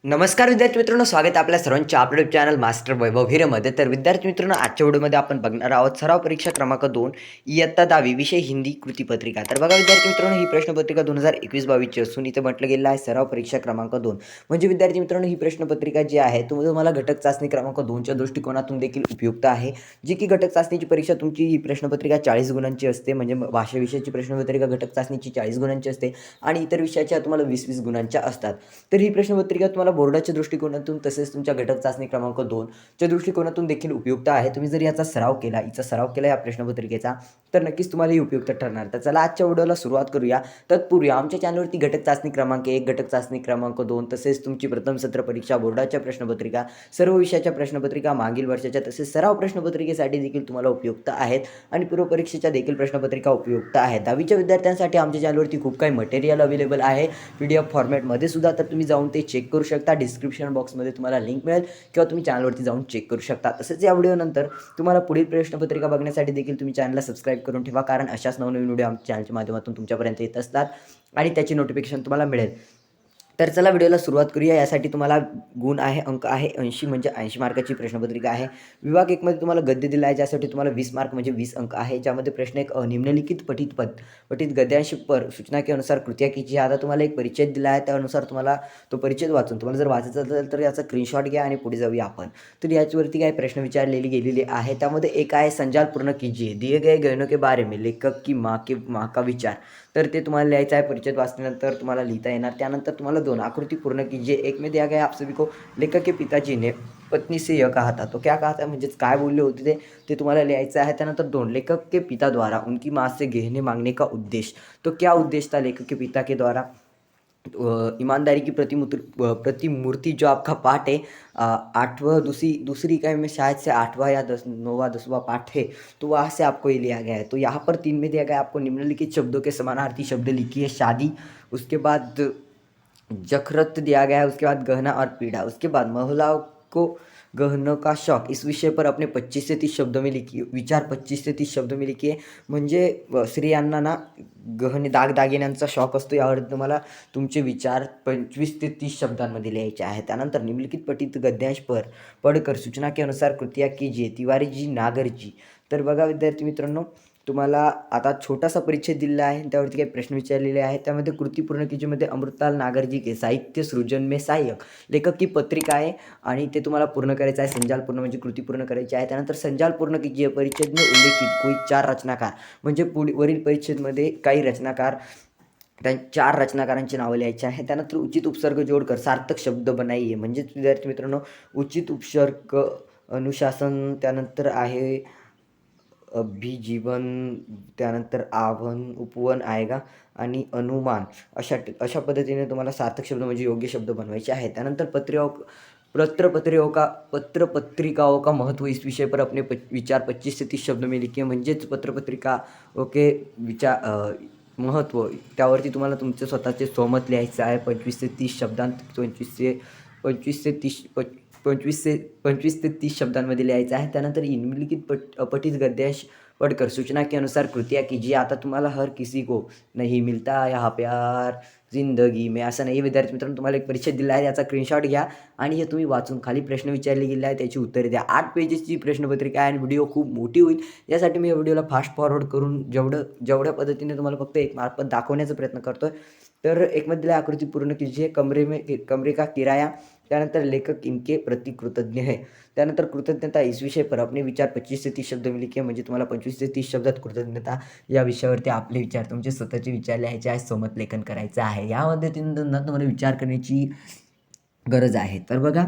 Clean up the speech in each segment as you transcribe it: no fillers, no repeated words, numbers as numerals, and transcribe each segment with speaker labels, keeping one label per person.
Speaker 1: नमस्कार विद्यार्थी मित्रांनो, स्वागत आहे आपल्या सर्वांच्या आपल्या चॅनल मास्टर वैभव हिरेमध्ये. तर विद्यार्थी मित्रांनो, आजच्या व्हिडिओमध्ये आपण बघणार आहोत सराव परीक्षा क्रमांक 2 इयत्ता 10वी विषय हिंदी कृतीपत्रिका. तर बघा विद्यार्थी मित्रांनो, ही प्रश्नपत्रिका 2021-22 असून इथे म्हटलं गेलं आहे सराव परीक्षा क्रमांक 2. म्हणजे विद्यार्थी मित्रांनो, ही प्रश्नपत्रिका जी आहे तुम्हाला घटक चाचणी क्रमांक 2च्या दृष्टिकोनातून देखील उपयुक्त आहे. जी की घटक चाचणीची परीक्षा तुमची ही प्रश्नपत्रिका 40 गुणांची असते. म्हणजे भाषा विषयाची प्रश्नपत्रिका घटक चाचणीची 40 गुणांची असते आणि इतर विषयाच्या तुम्हाला 20-20 गुणांच्या असतात. तर ही प्रश्नपत्रिका तुम्हाला बोर्डाच्या दृष्टिकोनातून तसेच तुमच्या घटक चाचणी क्रमांक 2च्या दृष्टिकोनातून देखील उपयुक्त आहे. तुम्ही जर याचा सराव केला या प्रश्नपत्रिकेचा, तर नक्कीच तुम्हाला ही उपयुक्त ठरणार. तर चला आजच्या व्हिडिओला सुरुवात करूया. तत्पूर्वी आमच्या चॅनलवरती घटक चाचणी क्रमांक 1, घटक चाचणी क्रमांक 2 तसेच तुमची प्रथम सत्र परीक्षा बोर्डाच्या प्रश्नपत्रिका, सर्व विषयाच्या प्रश्नपत्रिका मागील वर्षाच्या तसेच सराव प्रश्नपत्रिकेसाठी देखील तुम्हाला उपयुक्त आहेत आणि पूर्व परीक्षेच्या देखील प्रश्नपत्रिका उपयुक्त आहेत. 10वीच्या विद्यार्थ्यांसाठी आमच्या चॅनलवरती खूप काही मटेरियल अवेलेबल आहे PDF फॉर्मॅटमध्ये सुद्धा. तर तुम्ही जाऊन ते चेक करू शकता. डिस्क्रिप्शन बॉक्समध्ये तुम्हाला लिंक मिळेल किंवा तुम्ही चॅनलवरती जाऊन चेक करू शकता. तसेच या व्हिडिओनंतर तुम्हाला पुढील प्रश्नपत्रिका बघण्यासाठी देखील तुम्ही चॅनलला सबस्क्राईब करून ठेवा, कारण अशाच नवनवीन व्हिडिओ आमच्या चॅनलच्या माध्यमातून तुमच्यापर्यंत येत असतात आणि त्याची नोटिफिकेशन तुम्हाला मिळेल. तर चला व्हिडिओला सुरुवात करूया. यासाठी तुम्हाला गुण आहे, अंक आहे 80, म्हणजे 80 मार्काची प्रश्नपत्रिका आहे. विभाग 1 मध्ये तुम्हाला गद्य दिला आहे, ज्यासाठी तुम्हाला 20 मार्क म्हणजे 20 अंक आहे. ज्यामध्ये प्रश्न एक निम्नलिखित पठित गद्यांश पर सूचना के अनुसार कृत्या कीजिए. आता तुम्हाला एक परिचय दिला आहे, त्यानुसार तुम्हाला तो परिचय वाचून तुम्हाला जर वाचायचा असेल तर याचा स्क्रीनशॉट घ्या आणि पुढे जाऊया आपण. तर याच्यावरती काही प्रश्न विचारलेली गेलेले आहे. त्यामध्ये एक आहे संजाल पूर्ण कीजिए, दिए गए गहनों के बारे में लेखक की माँ का विचार. तर ते तुम्हाला लिहायचं आहे. परिचय वाचल्यानंतर तुम्हाला लिहिता येणार. त्यानंतर तुम्हाला 2 आकृती पूर्ण कीजिए. एक में दिया गया आप सभी को लेखक के पिताजी ने पत्नी से यह कहा था. तो क्या कहा था, म्हणजेच काय बोलले होते ते तुम्हाला लिहायचं आहे. त्यानंतर 2 लेखक के पिता द्वारा उनकी माँ से गहने मांगने का उद्देश्य. तो क्या उद्देश्य था लेखक के पिता के द्वारा. ईमानदारी की प्रतिमूर्ति जो आपका पाठ है, आठवां दूसरी इकाई में शायद से 8वां या 9वां 10वां पाठ है, तो वहाँ से आपको ये लिया गया है. तो यहाँ पर 3 में दिया गया है आपको निम्नलिखित शब्दों के समानार्थी शब्द लिखिए. शादी, उसके बाद जखरत दिया गया है, उसके बाद गहना और पीढ़ा, उसके बाद महिलाओं को गहनों का शौक. इस विषय पर अपने 25 से 30 शब्दों में लिखिए. विचार 25 से 30 शब्दों में लिखिए. म्हणजे स्त्रियांना ना गहने दागदागिन्यांचा शौक असतो. यावर तुम्हाला तुमचे विचार 25 ते 30 शब्दांमध्ये लिहायचे आहे. त्यानंतर निम्नलिखित पठित गद्यांश पर पढ़कर सूचना के अनुसार कृतिया कीजिए. तिवारी जी नागर जी. तर बघा विद्यार्थी मित्रांनो, तुम्हाला आता छोटासा परिचय दिलेला आहे, त्यावरती काही प्रश्न विचारलेले आहेत. त्यामध्ये कृती पूर्ण कीजिएमध्ये अमृतलाल नागर जी के साहित्य सृजन में सहाय्यक लेखक की पत्रिका आहे आणि ते तुम्हाला पूर्ण करायचं आहे. संजाल पूर्ण म्हणजे कृती पूर्ण करायची आहे. त्यानंतर संजाल पूर्ण कीजिए परिच्छेद में उल्लेखित कोई 4 रचनाकार, म्हणजे वरील परिच्छेदमध्ये काही रचनाकार, त्या 4 रचनाकारांची नावं लिहायची आहे. त्यानंतर उचित उपसर्ग जोडकर सार्थक शब्द बनाइए. म्हणजेच विद्यार्थी मित्रांनो, उचित उपसर्ग, अनुशासन, त्यानंतर आहे अभिजीवन, त्यानंतर आवन, उपवन आएगा आणि अनुमान. अशा पद्धतीने तुम्हाला सार्थक शब्द म्हणजे योग्य शब्द बनवायचे आहेत. त्यानंतर पत्रपत्रिकाओं का महत्व, इस विषय पर अपने विचार 25 से 30 शब्द में लिखिए. म्हणजेच पत्रपत्रिका ओके महत्त्व, त्यावरती तुम्हाला तुमचे स्वतःचे स्वमत लिहायचं आहे 25 ते 30 शब्दांत. 25 ते 30 शब्दांमध्ये लिहायचं आहे. त्यानंतर निम्नलिखित पठित गद्यांश पढ़कर सूचना के अनुसार कृतिया कीजिए. आता तुम्हाला हर किसी को नहीं मिलता यहाँ प्यार जिंदगी में, असं नाही. विद्यार्थी मित्रांनो, तुम्हाला एक परिचय दिला आहे, याचा स्क्रीनशॉट घ्या आणि हे तुम्ही वाचून खाली प्रश्न विचारले गेले आहे त्याची उत्तरे द्या. 8 पेजेसची प्रश्नपत्रिका आहे आणि व्हिडिओ खूप मोठी होईल. यासाठी मी या व्हिडिओला फास्ट फॉरवर्ड करून जेवढ्या पद्धतीने तुम्हाला फक्त एक मार्फत दाखवण्याचा प्रयत्न करतोय. तर एक मध्ये आकृती पूर्ण कीजिए. कमरे का किराया. त्यानंतर लेखक इनके प्रति कृतज्ञ है. त्यानंतर कृतज्ञता, इस विषय पर अपने विचार 25 से 30 शब्द में लिखिए. म्हणजे तुम्हाला 25 ते 30 शब्दात कृतज्ञता या विषयावरती आपले विचार, तुमचे स्वतःचे विचार लिहायचे आहे, स्वमत लेखन करायचं आहे. या पद्धतीने तुम्हाला विचार करण्याची गरज आहे. तर बघा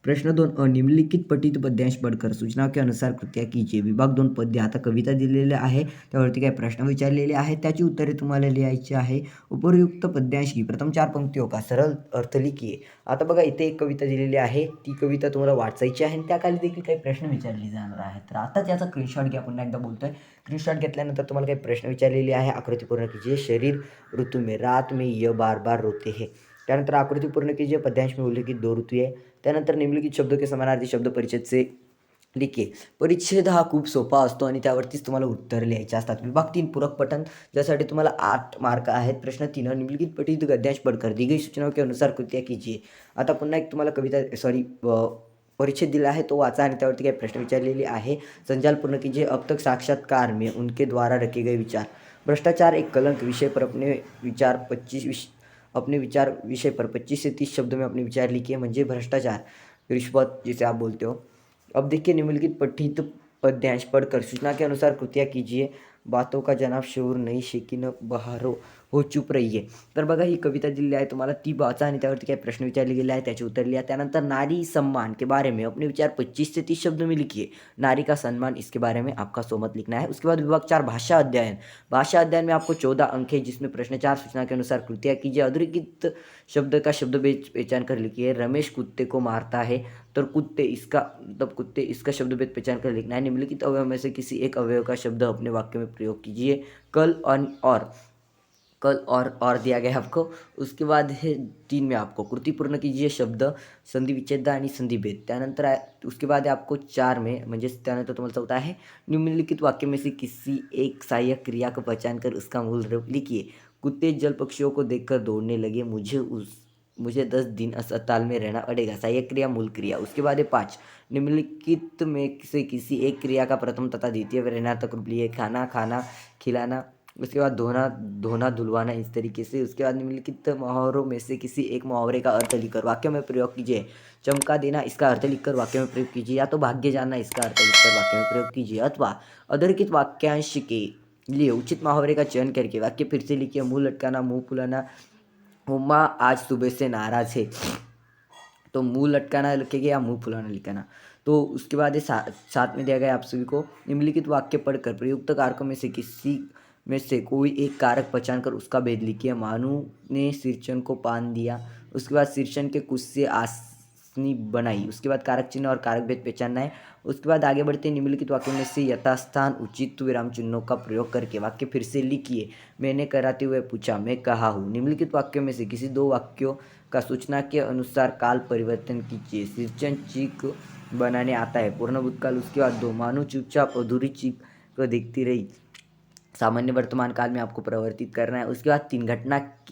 Speaker 1: प्रश्न 2, निम्नलिखित पठित पद्यांश पढ़कर सूचना के अनुसार कृत्या कीजिए. विभाग 2 पद्य. आता कविता दिलेली आहे, त्यावरती काही प्रश्न विचारलेले आहेत, त्याची उत्तरे तुम्हाला लिहायची आहे. उपयुक्त पद्यांश की प्रथम 4 पंक्तियों का सरळ अर्थ लिखिए. आता बघा इथे एक कविता दिलेली आहे, ती कविता तुम्हाला वाचायची आहे आणि त्याखाली देखील काही प्रश्न विचारले जाणार आहेत. तर आता त्याचा स्क्रीनशॉट घ्या. पुन्हा एकदा बोलतोय, स्क्रीनशॉट घेतल्यानंतर तुम्हाला काही प्रश्न विचारलेले आहे. आकृती पूर्ण कीजिए. शरीर ऋतु में, रात में यह बार बार रोते हैं. त्यानंतर आकृती पूर्ण कीजिए. पद्यांश में उल्लेखित 2 ऋतु है. त्यानंतर निम्नलिखित शब्दों के समानार्थी शब्द परिचित से लिखिए. परिच्छेद हा खूप सोपा असतो आणि त्यावरतीच तुम्हाला उत्तरं लिहायची असतात. विभाग 3 पूरक पठण, ज्यासाठी तुम्हाला 8 मार्क आहेत. प्रश्न 3 निम्नलिखित पठित गद्यांश पढ़कर दी गई सूचनाओं के अनुसार कृतियाँ कीजिए. आता पुन्हा एक तुम्हाला परिच्छेद दिला आहे, तो वाचा आणि त्यावरती काही प्रश्न विचारलेले आहे. संजाल पूर्ण कीजिए. अब तक साक्षात्कार में उनके द्वारा रखे गए विचार. भ्रष्टाचार एक कलंक विषय पर अपने विचार विषय पर 25 से 30 शब्दों में अपने विचार लिखिए. म्हणजे भ्रष्टाचार, रिश्वत जिसे आप बोलते हो. अब देखिए निम्नलिखित पठित पद्यांश पढ़कर सूचना के अनुसार कृतियाँ कीजिए. बातों का जनाब शोर नहीं शेकीनं बहारो हो चूप रहिये. तर बघा ही कविता दिलेली आहे तुम्हाला, ती वाचा आणि त्यावरती काही प्रश्न विचारले गेले आहे, त्याचे उत्तर लिहा. त्यानंतर नारी सम्मान के बारे में अपने विचार 25 से 30 शब्दों में लिखिए. नारी का सम्मान, इसके बारे में आपका सोमत लिखना है. उसके बाद विभाग 4 भाषा अध्ययन. भाषा अध्ययन में आपको 14 अंक है, जिसमें प्रश्न 4 सूचना के अनुसार कृतियाँ कीजिए. अधोरेखित शब्द का शब्द पहचान कर लिखिए. रमेश कुत्ते को मारता है, तो कुत्ते इसका शब्द भेद पहचान कर लिखना है. निम्नलिखित अवयव में से किसी एक अवयव का शब्द अपने वाक्य में प्रयोग कीजिए. कल और दिया गया है आपको. उसके बाद है 3 में आपको कृती पूर्ण कीजिए. शब्द संधि विच्छेद आणि संधि भेद. त्यानंतर उसके बाद है आपको 4 में, म्हणजे त्यानंतर तुम्हाला चौथा है, निम्नलिखित वाक्य में से किसी एक सहायक क्रिया को पहचान कर उसका मूल रूप लिखिए. कुत्ते जल पक्षियों को देखकर दौड़ने लगे. मुझे 10 दिन अस्पताल में रहना पड़ेगा. सहायक क्रिया, मूल क्रिया. उसके बाद है 5, निम्नलिखित में से किसी एक क्रिया का प्रथम तथा द्वितीय विवरणार्थक रूप लिए. खाना, खिलाना. उसके बाद धोना, धुलवाना, इस तरीके से. उसके बाद निम्नलिखित मुहावरों में से किसी एक मुहावरे का अर्थ लिखकर वाक्य में प्रयोग कीजिए. चमका देना, इसका अर्थ लिखकर वाक्य में प्रयोग कीजिए, या तो भाग्य जानना, इसका अर्थ लिखकर वाक्य में प्रयोग कीजिए, अथवा अधोरेखित वाक्यांश के लिए उचित मुहावरे का चयन करके वाक्य फिर से लिखिए. मुंह लटकाना, मुंह फुलाना. उम्मा आज सुबह से नाराज है, तो मुंह लटकाना लिखेंगे या मुंह फुलाना लिखना. तो उसके बाद ये साथ में दिया गया आप सभी को. निम्नलिखित वाक्य पढ़कर प्रयुक्त कारकों में से किसी में से कोई एक कारक पहचान कर उसका भेद लिखिए. मानू ने सिरचन को पान दिया. उसके बाद सिरचन के कुछ से आसनी बनाई. उसके बाद कारक चिन्ह और कारक भेद पहचानना है. उसके बाद आगे बढ़ते हैं. निम्नलिखित वाक्यों में से यथास्थान उचित विराम चिन्हों का प्रयोग करके वाक्य फिर से लिखिए. मैंने कराते हुए पूछा, मैं कहा हूँ. निम्नलिखित वाक्यों में से किसी 2 वाक्यों का सूचना के अनुसार काल परिवर्तन कीजिए. सिरचन चीख बनाने आता है, पूर्ण भूतकाल. उसके बाद 2, मानू चुपचाप अधूरी चीख को देखती रही. सामान्य वर्तमान काल में आपको परिवर्तित करना है. उसके बाद 3,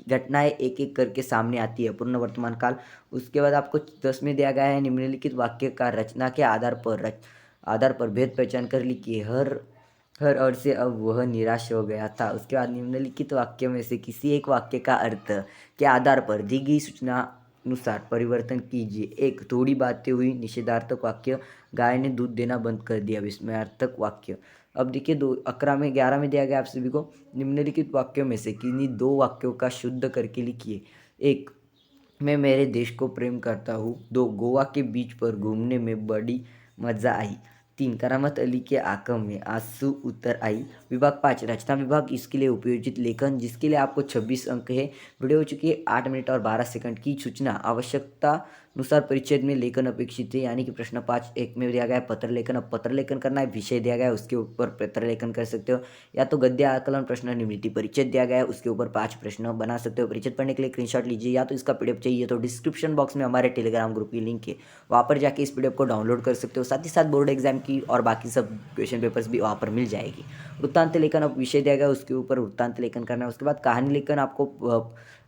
Speaker 1: घटनाएं एक एक करके सामने आती है, पूर्ण वर्तमान काल. उसके बाद आपको 10 में दिया गया है, निम्नलिखित वाक्य का रचना के आधार पर भेद पहचान कर लिखिए. हर अर्थ से अब वह निराश हो गया था. उसके बाद निम्नलिखित वाक्य में से किसी एक वाक्य का अर्थ के आधार पर दी गई सूचना अनुसार परिवर्तन कीजिए. 1, थोड़ी बातें हुई. निषेधार्थक वाक्य. गाय ने दूध देना बंद कर दिया. विस्मयार्थक वाक्य. अब देखिए 11 में दिया गया आप सभी को. निम्नलिखित वाक्यों में से किन्हीं 2 वाक्यों का शुद्ध करके लिखिए. 1, मैं मेरे देश को प्रेम करता हूँ. 2, गोवा के बीच पर घूमने में बड़ी मज़ा आई. 3, करामत अली के आंखों में आंसू उतर आई. विभाग 5 रचना विभाग. इसके लिए उपयोजित लेखन, जिसके लिए आपको 26 अंक है. वीडियो हो चुकी है 8 मिनट और 12 सेकंड की. सूचना आवश्यकता अनुसार परिच्छेद में लेखन अपेक्षित है, यानी कि प्रश्न 5.1 में दिया गया है पत्र लेखन. अब पत्र लेखन करना है, विषय दिया गया है, उसके ऊपर पत्र लेखन कर सकते हो, या तो गद्य आकलन प्रश्न निम्नलिखित परिच्छेद दिया गया है, उसके ऊपर 5 प्रश्न बना सकते हो. परिच्छेद पढ़ने के लिए स्क्रीनशॉट लीजिए, या तो इसका पीडीएफ चाहिए तो डिस्क्रिप्शन बॉक्स में हमारे टेलीग्राम ग्रुप की लिंक है, वहाँ पर जाके इस पीडीएफ को डाउनलोड कर सकते हो. साथ ही साथ बोर्ड एग्जाम की और बाकी सब क्वेश्चन पेपर्स भी वहाँ पर मिल जाएगी. वृत्तांत लेखन, अब विषय दिया गया उसके ऊपर वृत्तांत लेखन करना है. उसके बाद कहानी लेखन,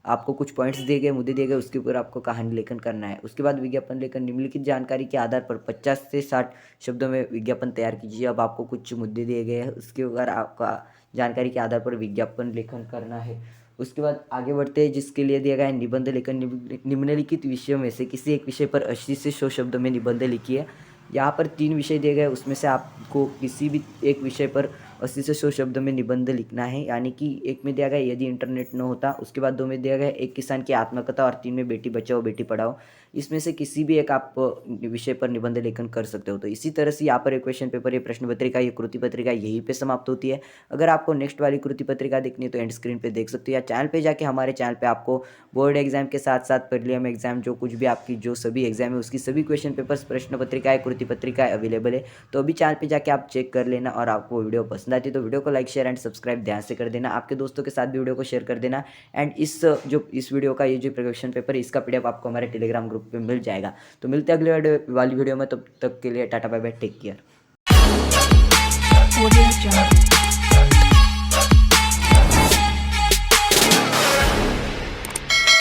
Speaker 1: आपको कुछ पॉइंट्स दिए गए, मुद्दे दिए गए, उसके ऊपर आपको कहानी लेखन करना है. उसके बाद विज्ञापन लेखन. निम्नलिखित जानकारी के आधार पर 50 से 60 शब्दों में विज्ञापन तैयार कीजिए. अब आपको कुछ मुद्दे दिए गए हैं, उसके ऊपर आपका जानकारी के आधार पर विज्ञापन लेखन करना है. उसके बाद आगे बढ़ते हैं, जिसके लिए दिया गया है निबंध लेखन. निम्नलिखित विषयों में से किसी एक विषय पर 80 से 100 शब्दों में निबंध लिखिए. यहाँ पर 3 विषय दिए गए, उसमें से आपको किसी भी एक विषय पर 80 से 100 शब्दों में निबंध लिखना है. यानी कि 1 में दिया गया यदि इंटरनेट न होता. उसके बाद 2 में दिया गया एक किसान की आत्मकथा, और 3 में बेटी बचाओ बेटी पढ़ाओ. इसमें से किसी भी एक आप विषय पर निबंध लेखन कर सकते हो. तो इसी तरह से यहाँ पर ये क्वेश्चन पेपर, ये प्रश्न पत्रिका, ये कृति पत्रिका यहीं पे समाप्त होती है. अगर आपको नेक्स्ट वाली कृति पत्रिका देखनी है तो एंड स्क्रीन पे देख सकते हो, या चैनल पे जाके हमारे चैनल पे आपको बोर्ड एग्जाम के साथ साथ प्रीलिम एग्जाम, जो कुछ भी आपकी जो सभी एग्जाम है उसकी सभी क्वेश्चन पेपर्स, प्रश्न पत्रिका है, कृति पत्रिका अवेलेबल है. तो अभी चैनल पे जाके आप चेक कर लेना, और आपको वीडियो पसंद पसंद आती है तो वीडियो को लाइक शेयर एंड सब्सक्राइब ध्यान से कर देना, आपके दोस्तों के साथ भी वीडियो को शेयर कर देना। एंड इस वीडियो का ये जो क्वेश्चन पेपर है इसका PDF आपको हमारे टेलीग्राम ग्रुप पे मिल जाएगा। तो मिलते हैं अगले वाली वीडियो में, तब तक के लिए tata bye bye, take care.